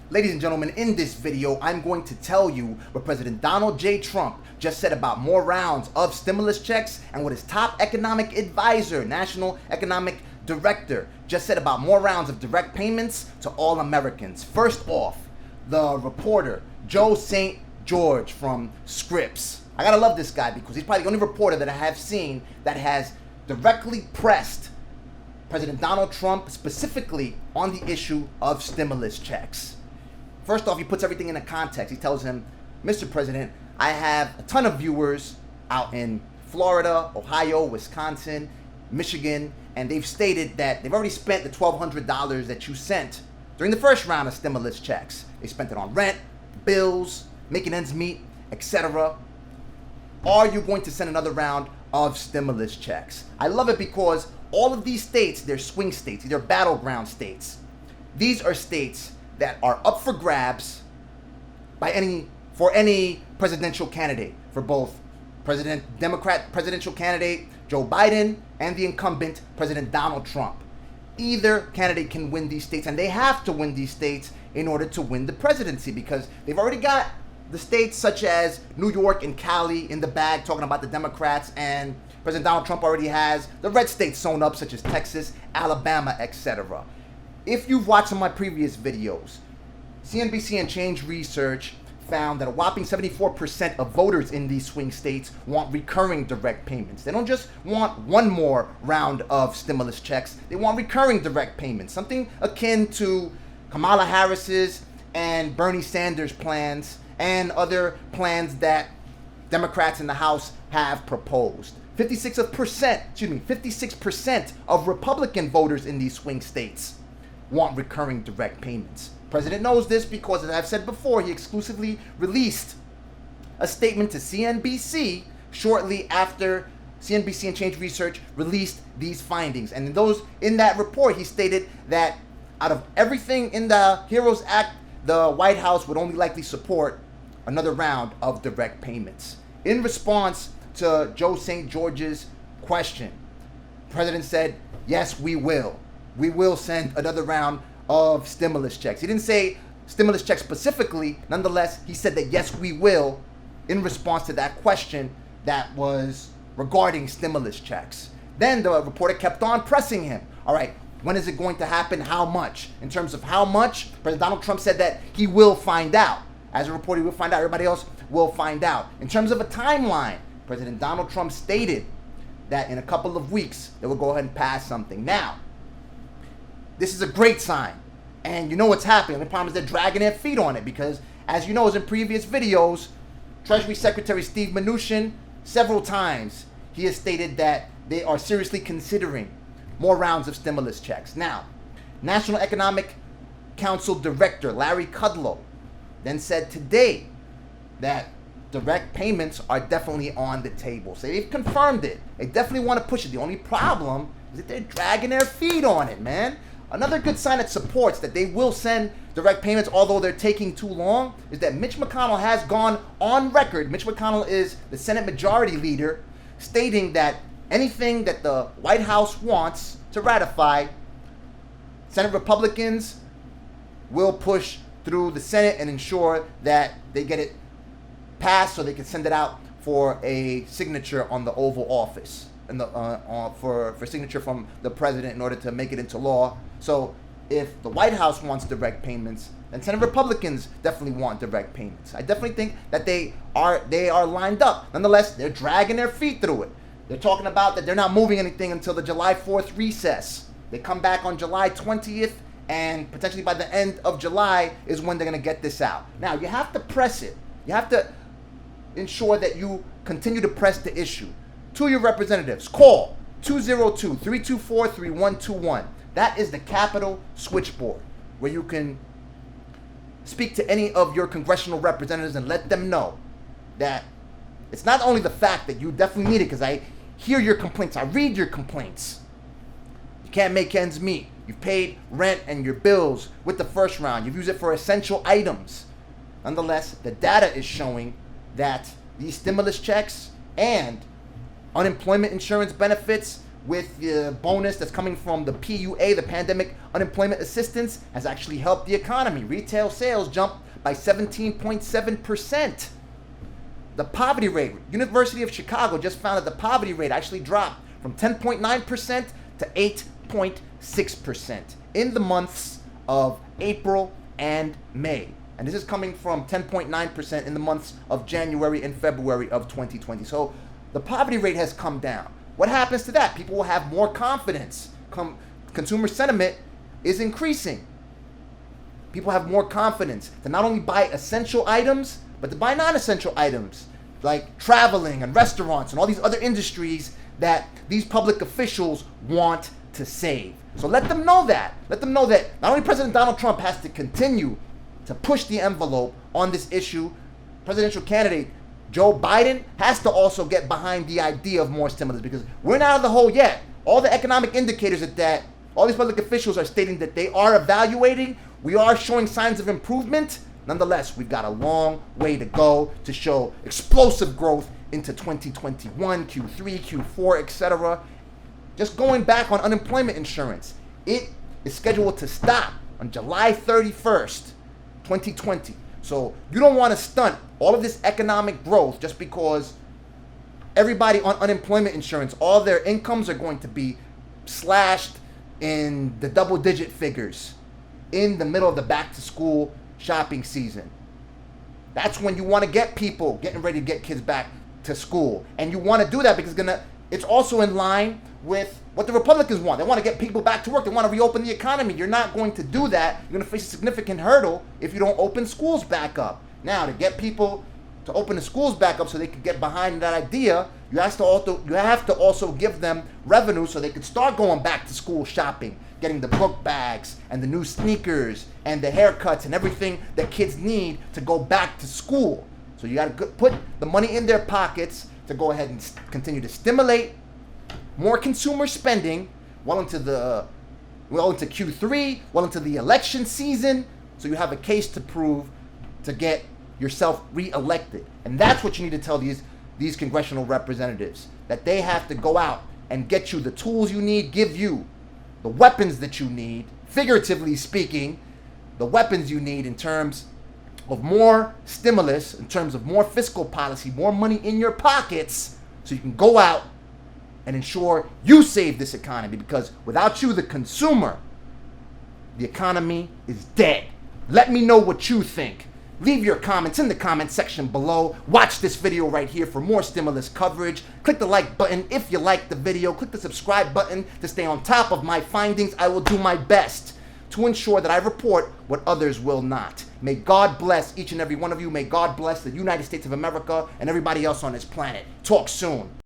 Ladies and gentlemen, in this video, I'm going to tell you what President Donald J. Trump just said about more rounds of stimulus checks and what his top economic advisor, National Economic Director, just said about more rounds of direct payments to all Americans. First off, the reporter, Joe St. George from Scripps. I gotta love this guy because he's probably the only reporter that I have seen that has directly pressed President Donald Trump specifically on the issue of stimulus checks. First off, he puts everything in a context. He tells him, Mr. President, I have a ton of viewers out in Florida, Ohio, Wisconsin, Michigan, and they've stated that they've already spent the $1,200 that you sent during the first round of stimulus checks. They spent it on rent, bills, making ends meet, etc. Are you going to send another round of stimulus checks? I love it because all of these states, they're swing states, they're battleground states. These are states that are up for grabs for any presidential candidate, for both Democrat presidential candidate Joe Biden and the incumbent President Donald Trump. Either candidate can win these states, and they have to win these states in order to win the presidency, because they've already got the states such as New York and Cali in the bag, talking about the Democrats, and President Donald Trump already has the red states sewn up, such as Texas, Alabama, etc. If you've watched some of my previous videos, CNBC and Change Research found that a whopping 74% of voters in these swing states want recurring direct payments. They don't just want one more round of stimulus checks. They want recurring direct payments, something akin to Kamala Harris's and Bernie Sanders' plans and other plans that Democrats in the House have proposed. 56% of Republican voters in these swing states want recurring direct payments. President knows this because, as I've said before, he exclusively released a statement to CNBC shortly after CNBC and Change Research released these findings. And in that report, he stated that out of everything in the HEROES Act, the White House would only likely support another round of direct payments. In response to Joe St. George's question, the president said, yes, we will. We will send another round of stimulus checks. He didn't say stimulus checks specifically. Nonetheless, he said that yes, we will, in response to that question that was regarding stimulus checks. Then the reporter kept on pressing him. All right, when is it going to happen? How much? In terms of how much, President Donald Trump said that he will find out. As a reporter, he will find out. Everybody else will find out. In terms of a timeline, President Donald Trump stated that in a couple of weeks, they will go ahead and pass something. Now, this is a great sign. And you know what's happening. The problem is they're dragging their feet on it because, as you know, as in previous videos, Treasury Secretary Steve Mnuchin, several times, he has stated that they are seriously considering more rounds of stimulus checks. Now, National Economic Council Director Larry Kudlow then said today that direct payments are definitely on the table. So they've confirmed it. They definitely want to push it. The only problem is that they're dragging their feet on it, man. Another good sign that supports that they will send direct payments, although they're taking too long, is that Mitch McConnell has gone on record. Mitch McConnell is the Senate Majority Leader, stating that anything that the White House wants to ratify, Senate Republicans will push through the Senate and ensure that they get it passed so they can send it out for a signature on the Oval Office and for signature from the president in order to make it into law. So if the White House wants direct payments, then Senate Republicans definitely want direct payments. I definitely think that they are lined up. Nonetheless, they're dragging their feet through it. They're talking about that they're not moving anything until the July 4th recess. They come back on July 20th, and potentially by the end of July is when they're going to get this out. Now, you have to press it. You have to ensure that you continue to press the issue. To your representatives, call 202-324-3121. That is the Capitol switchboard, where you can speak to any of your congressional representatives and let them know that it's not only the fact that you definitely need it, because I hear your complaints, I read your complaints. You can't make ends meet. You've paid rent and your bills with the first round. You've used it for essential items. Nonetheless, the data is showing that these stimulus checks and unemployment insurance benefits with the bonus that's coming from the PUA, the Pandemic Unemployment Assistance, has actually helped the economy. Retail sales jumped by 17.7%. The poverty rate, University of Chicago just found that the poverty rate actually dropped from 10.9% to 8.6% in the months of April and May. And this is coming from 10.9% in the months of January and February of 2020. So the poverty rate has come down. What happens to that? People will have more confidence. Consumer sentiment is increasing. People have more confidence to not only buy essential items, but to buy non-essential items like traveling and restaurants and all these other industries that these public officials want to save. So let them know that. Let them know that not only President Donald Trump has to continue to push the envelope on this issue, presidential candidate Joe Biden has to also get behind the idea of more stimulus, because we're not out of the hole yet. All the economic indicators that all these public officials are stating that they are evaluating, we are showing signs of improvement. Nonetheless, we've got a long way to go to show explosive growth into 2021, Q3, Q4, etc. Just going back on unemployment insurance, it is scheduled to stop on July 31st, 2020. So you don't want to stunt all of this economic growth just because everybody on unemployment insurance, all their incomes are going to be slashed in the double-digit figures in the middle of the back-to-school shopping season. That's when you want to get people getting ready to get kids back to school. And you want to do that because it's also in line with what the Republicans want. They want to get people back to work. They want to reopen the economy. You're not going to do that. You're going to face a significant hurdle if you don't open schools back up. Now, to get people to open the schools back up so they can get behind that idea, you have to also give them revenue so they can start going back to school shopping, getting the book bags and the new sneakers and the haircuts and everything that kids need to go back to school. So you got to put the money in their pockets to go ahead and continue to stimulate more consumer spending well into Q3, well into the election season, so you have a case to prove to get yourself reelected. And that's what you need to tell these congressional representatives, that they have to go out and get you the tools you need, give you the weapons that you need, figuratively speaking, the weapons you need in terms of more stimulus, in terms of more fiscal policy, more money in your pockets, so you can go out and ensure you save this economy. Because without you, the consumer, the economy is dead. Let me know what you think. Leave your comments in the comment section below. Watch this video right here for more stimulus coverage. Click the like button if you like the video. Click the subscribe button to stay on top of my findings. I will do my best to ensure that I report what others will not. May God bless each and every one of you. May God bless the United States of America and everybody else on this planet. Talk soon.